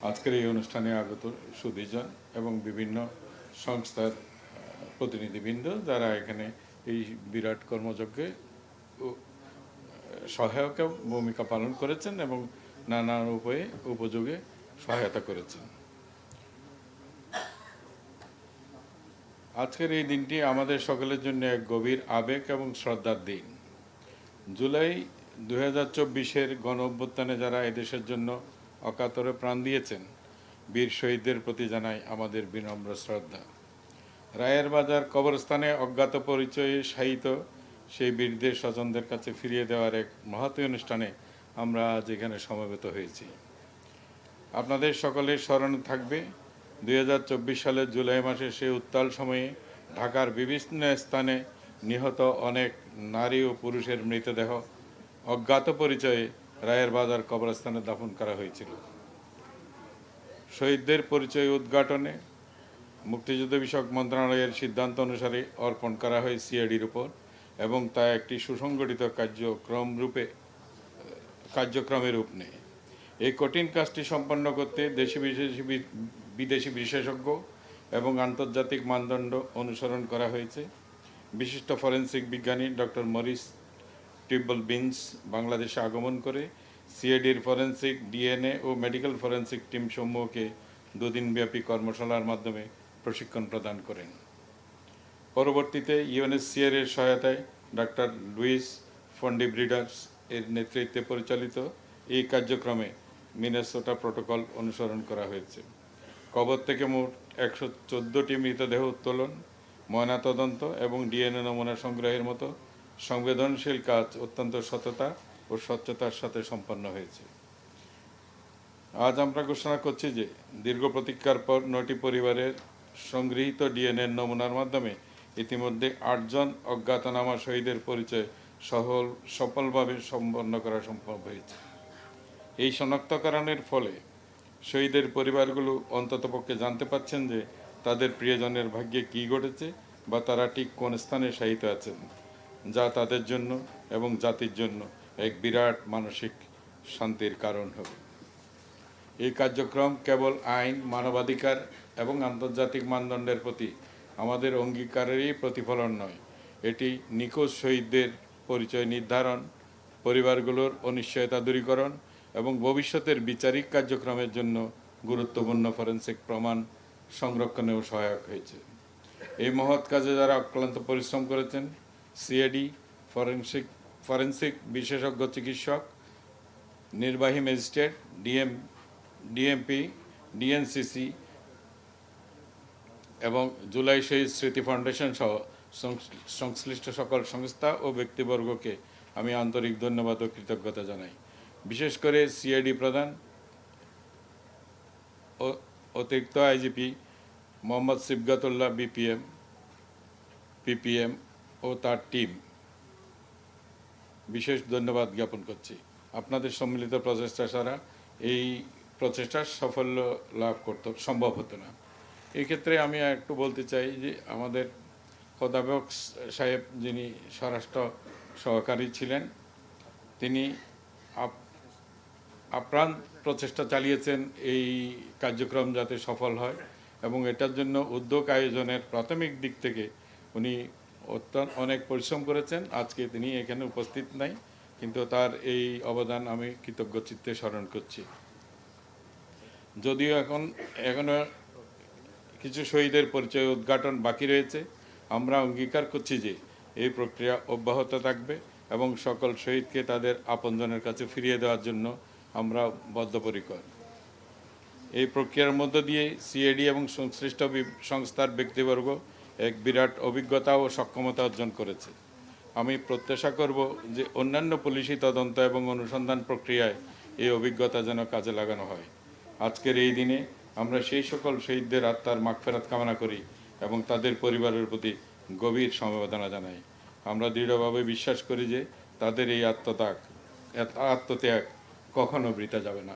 আজকের এই অনুষ্ঠানে আগত সুধীজন এবং বিভিন্ন সংস্থার প্রতিনিধিবৃন্দ যারা এখানে এই বিরাট কর্মযজ্ঞে সহায়ক ভূমিকা পালন করেছেন এবং নানান উপায়ে উপযোগে সহায়তা করেছেন। আজকের এই দিনটি আমাদের সকলের জন্য এক গভীর আবেগ এবং শ্রদ্ধার দিন। জুলাই 2024-এর গণ অভ্যুত্থানে যারা এদেশের জন্য অকাতরে প্রাণ দিয়েছেন, বীর শহীদদের প্রতি জানাই আমাদের বিনম্র শ্রদ্ধা। রায়ের বাজার কবরস্থানে অজ্ঞাত পরিচয়ে শায়িত সেই বীরদের স্বজনদের কাছে ফিরিয়ে দেওয়ার এক মহতী অনুষ্ঠানে আমরা আজ এখানে সমবেত হয়েছি। আপনাদের সকলের স্মরণে থাকবে 2024 সালের জুলাই মাসে সেই উত্তাল সময়ে ঢাকার বিভিন্ন স্থানে নিহত অনেক নারী ও পুরুষের মৃতদেহ অজ্ঞাত পরিচয়ে রায়ের বাজার কবরস্থানে দাফন করা হয়েছিল। শহীদদের পরিচয় উদ্ঘাটনে মুক্তিযুদ্ধ বিষয়ক মন্ত্রণালয়ের সিদ্ধান্ত অনুসারে অর্পণ করা হয় সিআইডির উপর এবং তা একটি সুসংগঠিত কার্যক্রমের রূপ নেয়। এই কঠিন কাজটি সম্পন্ন করতে বিদেশি বিশেষজ্ঞ এবং আন্তর্জাতিক মানদণ্ড অনুসরণ করা হয়েছে। বিশিষ্ট ফরেনসিক বিজ্ঞানী ডক্টর মরিস টিবল-বিন্স বাংলাদেশে আগমন করে সিআইডির ফরেনসিক, ডিএনএ ও মেডিকেল ফরেনসিক টিম সমূহকে দুদিনব্যাপী কর্মশালার মাধ্যমে প্রশিক্ষণ প্রদান করেন। পরবর্তীতে ইউএনএসসিআর এর সহায়তায় ডক্টর লুইস ফন্ডিব্রিডাস এর নেতৃত্বে পরিচালিত এই কার্যক্রমে মিনেসোটা প্রোটোকল অনুসরণ করা হয়েছে। কবর থেকে মোট 114টি মৃতদেহ উত্তোলন, ময়নাতদন্ত এবং ডিএনএ নমুনা সংগ্রহের মতো সংবেদনশীল কাজ অত্যন্ত সততা ও স্বচ্ছতার সাথে সম্পন্ন হয়েছে। আজ আমরা ঘোষণা করছি যে দীর্ঘ প্রতীক্ষার পর 9টি পরিবারের সংগৃহীত ডিএনএ নমুনার মাধ্যমে ইতিমধ্যে 8 জন অজ্ঞাতনামা শহীদের পরিচয় সফলভাবে সম্পন্ন করা সম্ভব হয়েছে। এই শনাক্তকরণের ফলে শহীদের পরিবারগুলো অন্ততপক্ষে জানতে পারছেন যে তাদের প্রিয়জনের ভাগ্যে কী ঘটেছে বা তারা ঠিক কোন স্থানে শায়িত আছেন, যা তাদের জন্য এবং জাতির জন্য এক বিরাট মানসিক শান্তির কারণ হবে। এই কার্যক্রম কেবল আইন, মানবাধিকার এবং আন্তর্জাতিক মানদণ্ডের প্রতি আমাদের অঙ্গীকারেরই প্রতিফলন নয়, এটি নিখোঁজ শহীদদের পরিচয় নির্ধারণ, পরিবারগুলোর অনিশ্চয়তা দূরীকরণ এবং ভবিষ্যতের বিচারিক কার্যক্রমের জন্য গুরুত্বপূর্ণ ফরেনসিক প্রমাণ সংরক্ষণেও সহায়ক হয়েছে। এই মহৎ কাজে যারা অক্লান্ত পরিশ্রম করেছেন, সিআইডি, ফরেনসিক বিশেষজ্ঞ চিকিৎসক, নির্বাহী ম্যাজিস্ট্রেট, ডিএমপি, ডিএনসিসি এবং জুলাই শহীদ স্মৃতি ফাউন্ডেশন সহ সংশ্লিষ্ট সকল সংস্থা ও ব্যক্তিবর্গকে আমি আন্তরিক ধন্যবাদ ও কৃতজ্ঞতা জানাই। বিশেষ করে সিআইডি প্রধান ও অতিরিক্ত আইজিপি মোহাম্মদ সিবগাতুল্লাহ পিপিএম ও তার টিম বিশেষ ধন্যবাদ জ্ঞাপন করছি। আপনাদের সম্মিলিত প্রচেষ্টা ছাড়া এই প্রচেষ্টার সাফল্য লাভ করতে সম্ভব হতো না। এই ক্ষেত্রে আমি একটু বলতে চাই যে আমাদের খোদাবক সাহেব, যিনি স্বরাষ্ট্র সহকারী ছিলেন, তিনি আপ্রাণ প্রচেষ্টা চালিয়েছেন এই কার্যক্রম যাতে সফল হয় এবং এটার জন্য উদ্যোগ আয়োজনের প্রাথমিক দিক থেকে উনি অনেক পরিশ্রম করেছেন। আজকে তিনি এখানে উপস্থিত নাই, কিন্তু তার এই অবদান আমি কৃতজ্ঞ চিত্তে স্মরণ করছি। যদিও এখনো কিছু শহীদের পরিচয় উদ্ঘাটন বাকি রয়েছে, আমরা অঙ্গীকার করছি যে এই প্রক্রিয়া অব্যাহত থাকবে এবং সকল শহীদকে তাদের আপনজনের কাছে ফিরিয়ে দেওয়ার জন্য আমরা বদ্ধপরিকর। এই প্রক্রিয়ার মধ্য দিয়ে সিআইডি এবং সংশ্লিষ্ট সংস্থার ব্যক্তিবর্গ এক বিরাট অভিজ্ঞতা ও সক্ষমতা অর্জন করেছে। আমি প্রত্যাশা করব যে অন্যান্য পুলিশি তদন্ত এবং অনুসন্ধান প্রক্রিয়ায় এই অভিজ্ঞতা যেন কাজে লাগানো হয়। আজকের এই দিনে আমরা সেই সকল শহীদদের আত্মার মাগফিরাত কামনা করি এবং তাদের পরিবারের প্রতি গভীর সমবেদনা জানাই। আমরা দৃঢ়ভাবে বিশ্বাস করি যে তাদের এই আত্মত্যাগ কখনো বৃথা যাবে না।